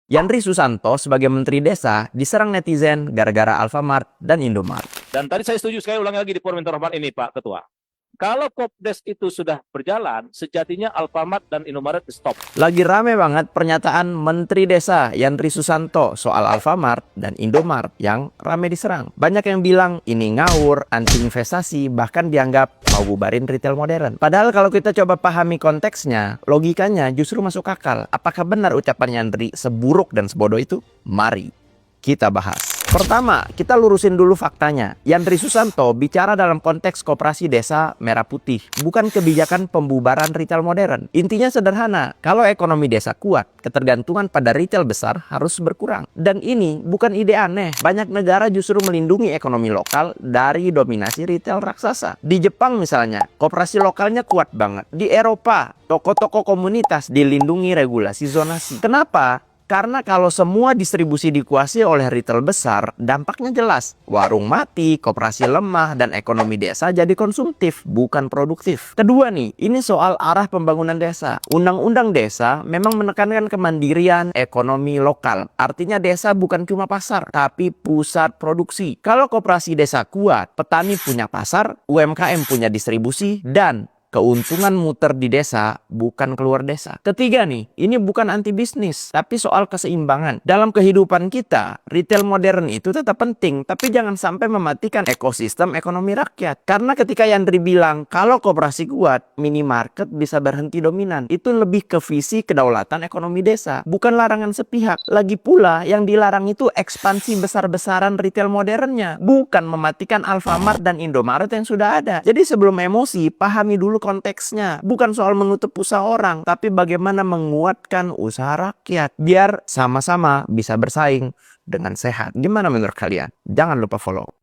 Yandri Susanto sebagai Menteri Desa diserang netizen gara-gara Alfamart dan Indomart. Dan tadi saya setuju sekali ulangi lagi di forum Mentor ini Pak Ketua. Kalau Kopdes itu sudah berjalan, sejatinya Alfamart dan Indomaret stop. Lagi rame banget pernyataan Menteri Desa Yandri Susanto soal Alfamart dan Indomart yang rame diserang. Banyak yang bilang ini ngawur, anti investasi, bahkan dianggap mau bubarin retail modern. Padahal kalau kita coba pahami konteksnya, logikanya justru masuk akal. Apakah benar ucapan Yandri seburuk dan sebodoh itu? Mari kita bahas. Pertama, kita lurusin dulu faktanya. Yandri Susanto bicara dalam konteks Koperasi Desa Merah Putih, bukan kebijakan pembubaran retail modern. Intinya sederhana, kalau ekonomi desa kuat, ketergantungan pada retail besar harus berkurang. Dan ini bukan ide aneh. Banyak negara justru melindungi ekonomi lokal dari dominasi retail raksasa. Di Jepang misalnya, koperasi lokalnya kuat banget. Di Eropa, toko-toko komunitas dilindungi regulasi zonasi. Kenapa? Karena kalau semua distribusi dikuasai oleh retail besar, dampaknya jelas. Warung mati, koperasi lemah, dan ekonomi desa jadi konsumtif, bukan produktif. Kedua nih, ini soal arah pembangunan desa. Undang-undang desa memang menekankan kemandirian ekonomi lokal. Artinya desa bukan cuma pasar, tapi pusat produksi. Kalau koperasi desa kuat, petani punya pasar, UMKM punya distribusi, dan keuntungan muter di desa, bukan keluar desa. Ketiga nih, ini bukan anti bisnis, tapi soal keseimbangan. Dalam kehidupan kita, retail modern itu tetap penting, tapi jangan sampai mematikan ekosistem ekonomi rakyat. Karena ketika Yandri bilang, kalau koperasi kuat, minimarket bisa berhenti dominan. Itu lebih ke visi kedaulatan ekonomi desa, bukan larangan sepihak. Lagi pula, yang dilarang itu ekspansi besar-besaran retail modernnya, bukan mematikan Alfamart dan Indomaret yang sudah ada. Jadi sebelum emosi, pahami dulu konteksnya. Bukan soal menutup usaha orang, tapi bagaimana menguatkan usaha rakyat biar sama-sama bisa bersaing dengan sehat. Gimana menurut kalian? Jangan lupa follow.